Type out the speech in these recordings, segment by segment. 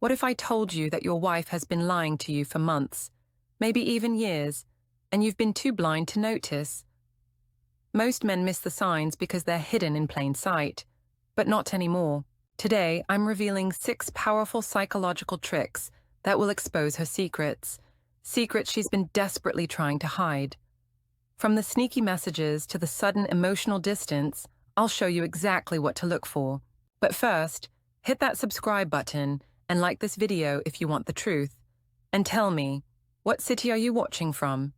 What if I told you that your wife has been lying to you for months, maybe even years, and you've been too blind to notice? Most men miss the signs because they're hidden in plain sight, but not anymore. Today, I'm revealing 6 powerful psychological tricks that will expose her secrets she's been desperately trying to hide. From the sneaky messages to the sudden emotional distance, I'll show you exactly what to look for. But first, hit that subscribe button and like this video if you want the truth. And tell me, what city are you watching from?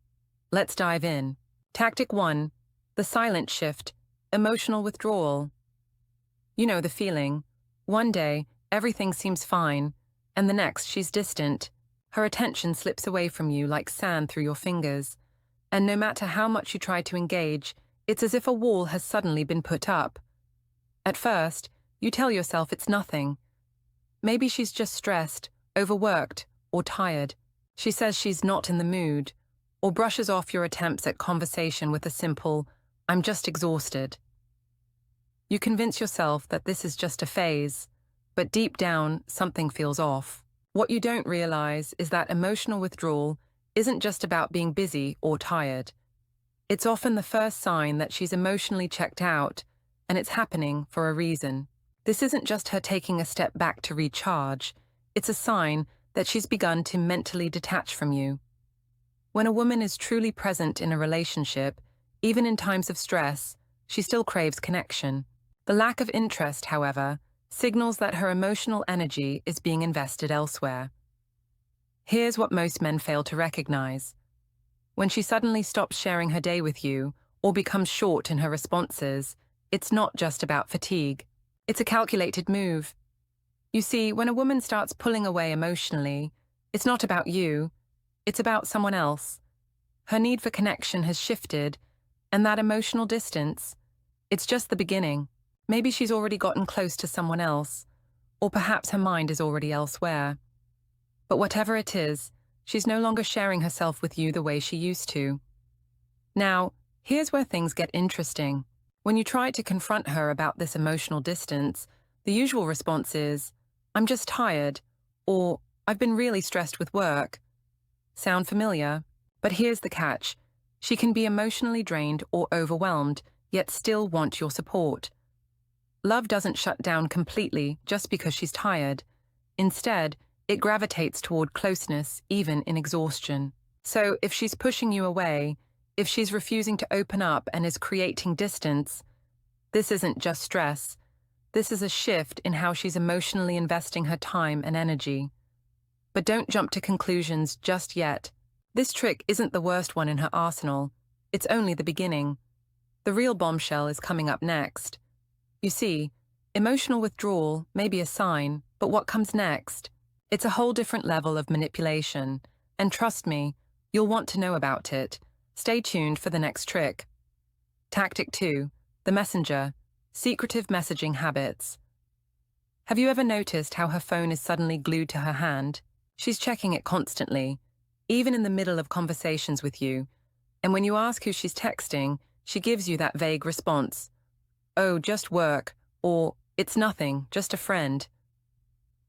Let's dive in. Tactic 1. The silent shift, emotional withdrawal. You know the feeling. One day, everything seems fine, and the next she's distant. Her attention slips away from you like sand through your fingers. And no matter how much you try to engage, it's as if a wall has suddenly been put up. At first, you tell yourself it's nothing. Maybe she's just stressed, overworked, or tired. She says she's not in the mood, or brushes off your attempts at conversation with a simple, "I'm just exhausted." You convince yourself that this is just a phase, but deep down, something feels off. What you don't realize is that emotional withdrawal isn't just about being busy or tired. It's often the first sign that she's emotionally checked out, and it's happening for a reason. This isn't just her taking a step back to recharge. It's a sign that she's begun to mentally detach from you. When a woman is truly present in a relationship, even in times of stress, she still craves connection. The lack of interest, however, signals that her emotional energy is being invested elsewhere. Here's what most men fail to recognize. When she suddenly stops sharing her day with you or becomes short in her responses, it's not just about fatigue. It's a calculated move. You see, when a woman starts pulling away emotionally, it's not about you, it's about someone else. Her need for connection has shifted, and that emotional distance, it's just the beginning. Maybe she's already gotten close to someone else, or perhaps her mind is already elsewhere. But whatever it is, she's no longer sharing herself with you the way she used to. Now, here's where things get interesting. When you try to confront her about this emotional distance, the usual response is, "I'm just tired," or "I've been really stressed with work." Sound familiar? But here's the catch. She can be emotionally drained or overwhelmed, yet still want your support. Love doesn't shut down completely just because she's tired. Instead, it gravitates toward closeness, even in exhaustion. So if she's pushing you away, if she's refusing to open up and is creating distance, this isn't just stress. This is a shift in how she's emotionally investing her time and energy. But don't jump to conclusions just yet. This trick isn't the worst one in her arsenal. It's only the beginning. The real bombshell is coming up next. You see, emotional withdrawal may be a sign, but what comes next? It's a whole different level of manipulation, and trust me, you'll want to know about it. Stay tuned for the next trick. Tactic 2. The messenger. Secretive messaging habits. Have you ever noticed how her phone is suddenly glued to her hand? She's checking it constantly, even in the middle of conversations with you, and when you ask who she's texting, she gives you that vague response. "Oh, just work," or "It's nothing, just a friend."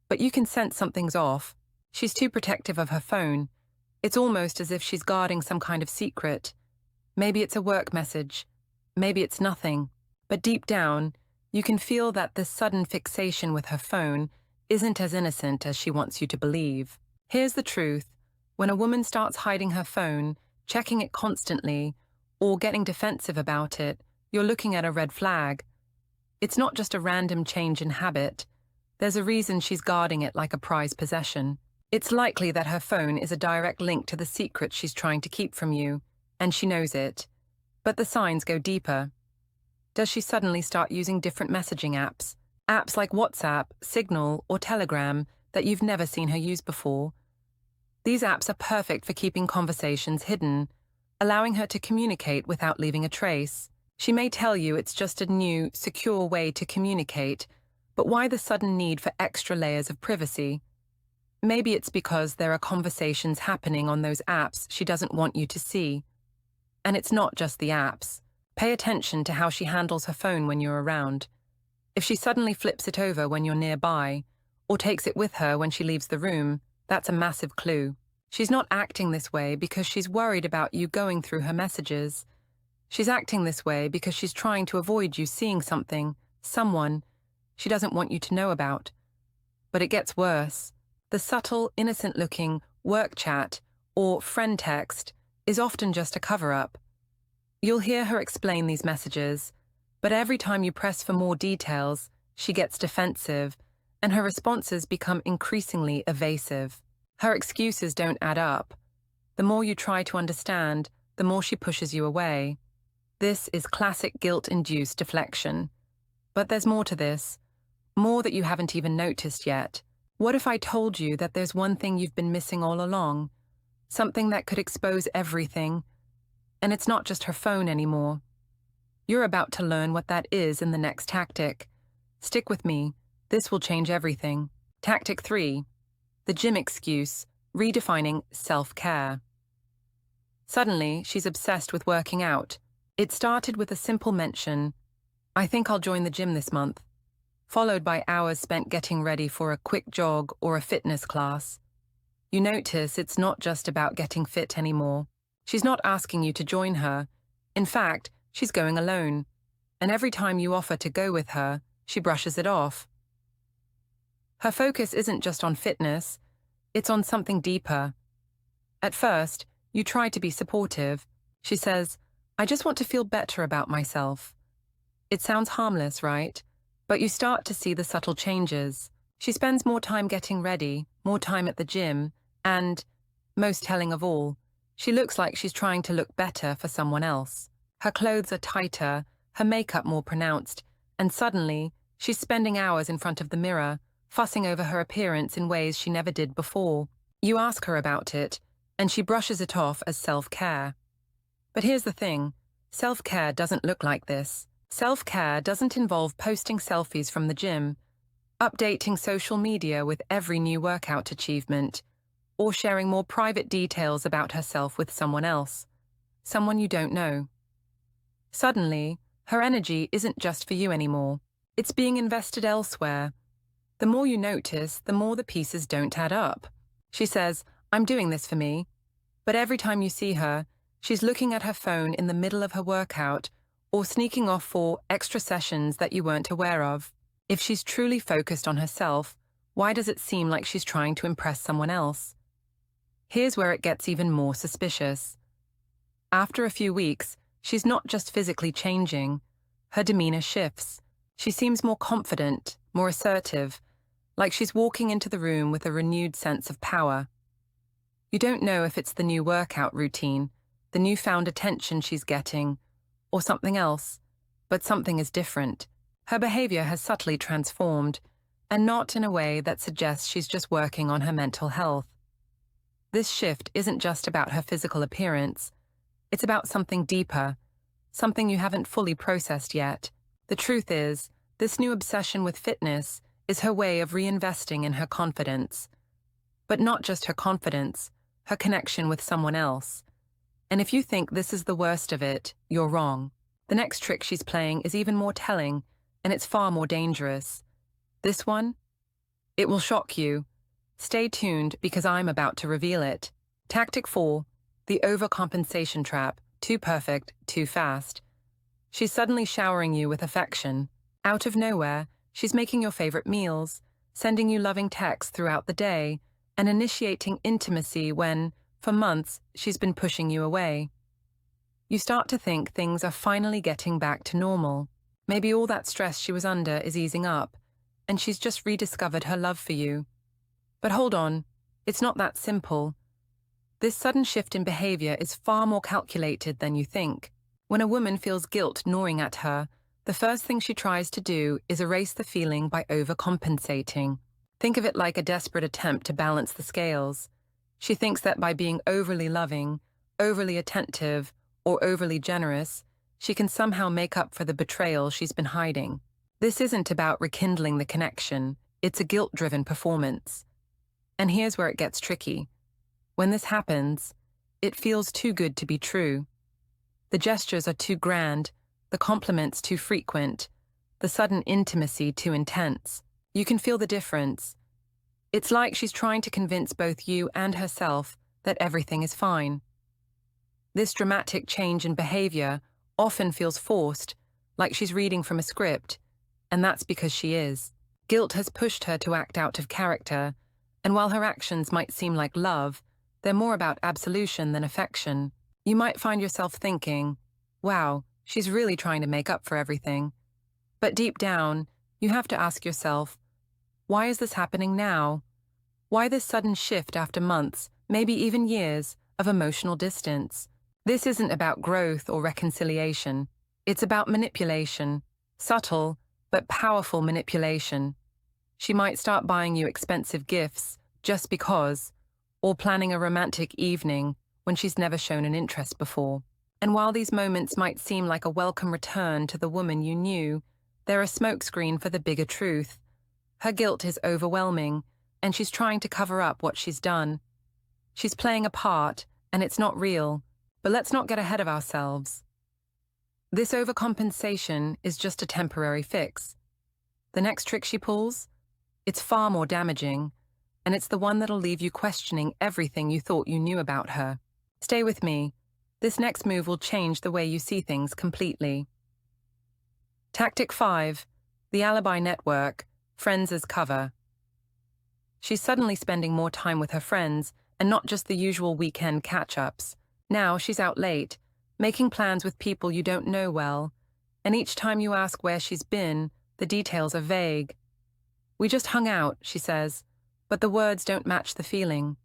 But you can sense something's off. She's too protective of her phone. It's almost as if she's guarding some kind of secret. Maybe it's a work message. Maybe it's nothing. But deep down, you can feel that this sudden fixation with her phone isn't as innocent as she wants you to believe. Here's the truth. When a woman starts hiding her phone, checking it constantly, or getting defensive about it, you're looking at a red flag. It's not just a random change in habit. There's a reason she's guarding it like a prized possession. It's likely that her phone is a direct link to the secret she's trying to keep from you, and she knows it. But the signs go deeper. Does she suddenly start using different messaging apps? Apps like WhatsApp, Signal, or Telegram that you've never seen her use before? These apps are perfect for keeping conversations hidden, allowing her to communicate without leaving a trace. She may tell you it's just a new, secure way to communicate, but why the sudden need for extra layers of privacy? Maybe it's because there are conversations happening on those apps she doesn't want you to see. And it's not just the apps. Pay attention to how she handles her phone when you're around. If she suddenly flips it over when you're nearby, or takes it with her when she leaves the room, that's a massive clue. She's not acting this way because she's worried about you going through her messages. She's acting this way because she's trying to avoid you seeing something, someone, she doesn't want you to know about. But it gets worse. The subtle, innocent-looking work chat or friend text is often just a cover-up. You'll hear her explain these messages, but every time you press for more details, she gets defensive, and her responses become increasingly evasive. Her excuses don't add up. The more you try to understand, the more she pushes you away. This is classic guilt-induced deflection. But there's more to this, more that you haven't even noticed yet. What if I told you that there's one thing you've been missing all along? Something that could expose everything. And it's not just her phone anymore. You're about to learn what that is in the next tactic. Stick with me. This will change everything. Tactic 3. The gym excuse, redefining self-care. Suddenly, she's obsessed with working out. It started with a simple mention, "I think I'll join the gym this month," followed by hours spent getting ready for a quick jog or a fitness class. You notice it's not just about getting fit anymore. She's not asking you to join her. In fact, she's going alone. And every time you offer to go with her, she brushes it off. Her focus isn't just on fitness, it's on something deeper. At first, you try to be supportive. She says, "I just want to feel better about myself." It sounds harmless, right? But you start to see the subtle changes. She spends more time getting ready, more time at the gym, and, most telling of all, she looks like she's trying to look better for someone else. Her clothes are tighter, her makeup more pronounced, and suddenly, she's spending hours in front of the mirror, fussing over her appearance in ways she never did before. You ask her about it, and she brushes it off as self-care. But here's the thing, self-care doesn't look like this. Self-care doesn't involve posting selfies from the gym, updating social media with every new workout achievement, or sharing more private details about herself with someone else, someone you don't know. Suddenly, her energy isn't just for you anymore. It's being invested elsewhere. The more you notice, the more the pieces don't add up. She says, "I'm doing this for me." But every time you see her, she's looking at her phone in the middle of her workout or sneaking off for extra sessions that you weren't aware of. If she's truly focused on herself, why does it seem like she's trying to impress someone else? Here's where it gets even more suspicious. After a few weeks, she's not just physically changing. Her demeanor shifts. She seems more confident, more assertive, like she's walking into the room with a renewed sense of power. You don't know if it's the new workout routine, the newfound attention she's getting, or something else, but something is different. Her behavior has subtly transformed, and not in a way that suggests she's just working on her mental health. This shift isn't just about her physical appearance, it's about something deeper, something you haven't fully processed yet. The truth is, this new obsession with fitness is her way of reinvesting in her confidence. But not just her confidence, her connection with someone else. And if you think this is the worst of it, you're wrong. The next trick she's playing is even more telling, and it's far more dangerous. This one? It will shock you. Stay tuned because I'm about to reveal it. Tactic 4, the overcompensation trap, too perfect, too fast. She's suddenly showering you with affection. Out of nowhere, she's making your favorite meals, sending you loving texts throughout the day, and initiating intimacy when, for months, she's been pushing you away. You start to think things are finally getting back to normal. Maybe all that stress she was under is easing up, and she's just rediscovered her love for you. But hold on, it's not that simple. This sudden shift in behavior is far more calculated than you think. When a woman feels guilt gnawing at her, the first thing she tries to do is erase the feeling by overcompensating. Think of it like a desperate attempt to balance the scales. She thinks that by being overly loving, overly attentive, or overly generous, she can somehow make up for the betrayal she's been hiding. This isn't about rekindling the connection, it's a guilt-driven performance. And here's where it gets tricky. When this happens, it feels too good to be true. The gestures are too grand, the compliments too frequent, the sudden intimacy too intense. You can feel the difference. It's like she's trying to convince both you and herself that everything is fine. This dramatic change in behavior often feels forced, like she's reading from a script, and that's because she is. Guilt has pushed her to act out of character, and while her actions might seem like love, they're more about absolution than affection. You might find yourself thinking, wow, she's really trying to make up for everything. But deep down, you have to ask yourself, why is this happening now? Why this sudden shift after months, maybe even years, of emotional distance? This isn't about growth or reconciliation. It's about manipulation, subtle but powerful manipulation. She might start buying you expensive gifts just because, or planning a romantic evening when she's never shown an interest before. And while these moments might seem like a welcome return to the woman you knew, they're a smokescreen for the bigger truth. Her guilt is overwhelming, and she's trying to cover up what she's done. She's playing a part, and it's not real, but let's not get ahead of ourselves. This overcompensation is just a temporary fix. The next trick she pulls? It's far more damaging, and it's the one that'll leave you questioning everything you thought you knew about her. Stay with me. This next move will change the way you see things completely. Tactic 5, the alibi network, friends as cover. She's suddenly spending more time with her friends and not just the usual weekend catch-ups. Now she's out late, making plans with people you don't know well, and each time you ask where she's been, the details are vague. We just hung out, she says, but the words don't match the feeling.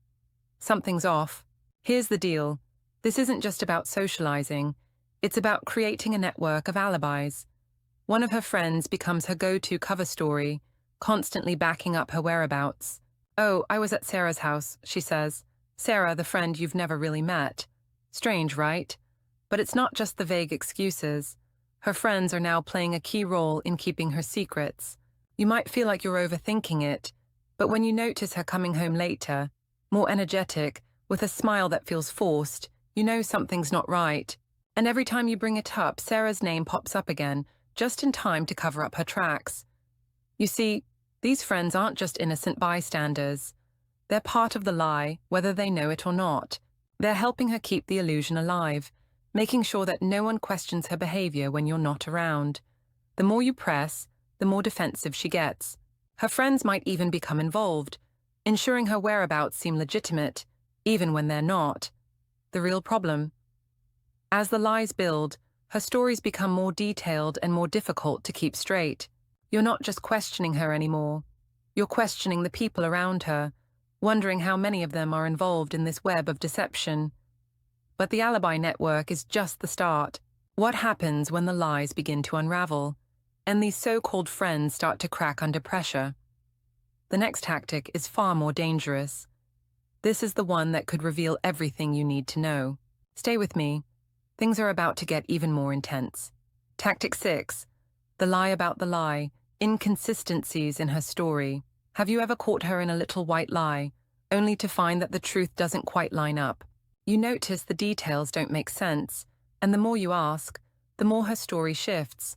Something's off. Here's the deal. This isn't just about socializing. It's about creating a network of alibis. One of her friends becomes her go-to cover story, constantly backing up her whereabouts. Oh, I was at Sarah's house, she says. Sarah, the friend you've never really met. Strange, right? But it's not just the vague excuses. Her friends are now playing a key role in keeping her secrets. You might feel like you're overthinking it, but when you notice her coming home later, more energetic, with a smile that feels forced, you know something's not right. And every time you bring it up, Sarah's name pops up again, just in time to cover up her tracks. You see, these friends aren't just innocent bystanders. They're part of the lie, whether they know it or not. They're helping her keep the illusion alive, making sure that no one questions her behavior when you're not around. The more you press, the more defensive she gets. Her friends might even become involved, ensuring her whereabouts seem legitimate, even when they're not. The real problem? As the lies build, her stories become more detailed and more difficult to keep straight. You're not just questioning her anymore. You're questioning the people around her, wondering how many of them are involved in this web of deception. But the alibi network is just the start. What happens when the lies begin to unravel, and these so-called friends start to crack under pressure? The next tactic is far more dangerous. This is the one that could reveal everything you need to know. Stay with me. Things are about to get even more intense. Tactic 6, the lie about the lie, inconsistencies in her story. Have you ever caught her in a little white lie, only to find that the truth doesn't quite line up? You notice the details don't make sense, and the more you ask, the more her story shifts.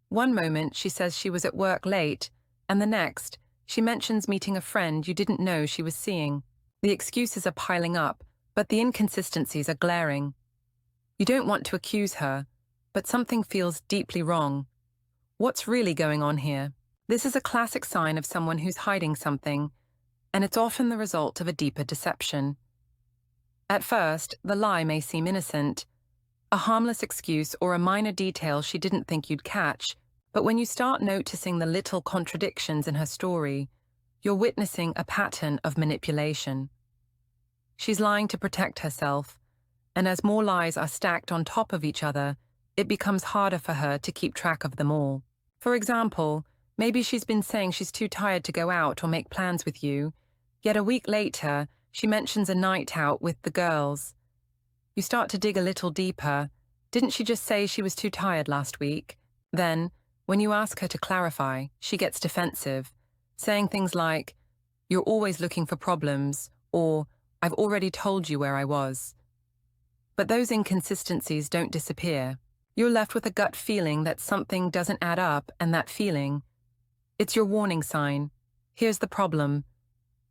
One moment she says she was at work late, and the next, she mentions meeting a friend you didn't know she was seeing. The excuses are piling up, but the inconsistencies are glaring. You don't want to accuse her, but something feels deeply wrong. What's really going on here? This is a classic sign of someone who's hiding something, and it's often the result of a deeper deception. At first, the lie may seem innocent, a harmless excuse or a minor detail she didn't think you'd catch, but when you start noticing the little contradictions in her story, you're witnessing a pattern of manipulation. She's lying to protect herself, and as more lies are stacked on top of each other, it becomes harder for her to keep track of them all. For example, maybe she's been saying she's too tired to go out or make plans with you, yet a week later, she mentions a night out with the girls. You start to dig a little deeper. Didn't she just say she was too tired last week? Then, when you ask her to clarify, she gets defensive, saying things like, "You're always looking for problems," or "I've already told you where I was." But those inconsistencies don't disappear. You're left with a gut feeling that something doesn't add up, and that feeling, it's your warning sign. Here's the problem.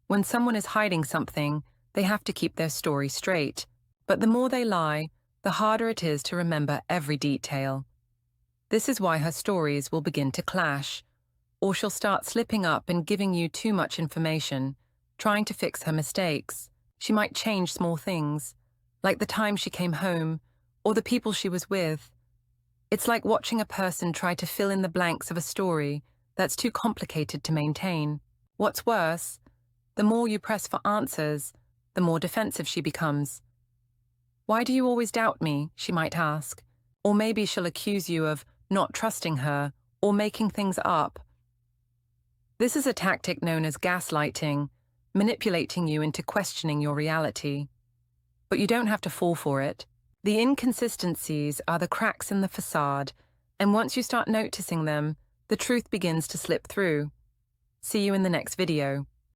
When someone is hiding something, they have to keep their story straight. But the more they lie, the harder it is to remember every detail. This is why her stories will begin to clash, or she'll start slipping up and giving you too much information, trying to fix her mistakes. She might change small things, like the time she came home, or the people she was with. It's like watching a person try to fill in the blanks of a story that's too complicated to maintain. What's worse, the more you press for answers, the more defensive she becomes. "Why do you always doubt me?" she might ask. Or maybe she'll accuse you of not trusting her or making things up. This is a tactic known as gaslighting, manipulating you into questioning your reality. But you don't have to fall for it. The inconsistencies are the cracks in the facade, and once you start noticing them, the truth begins to slip through. See you in the next video.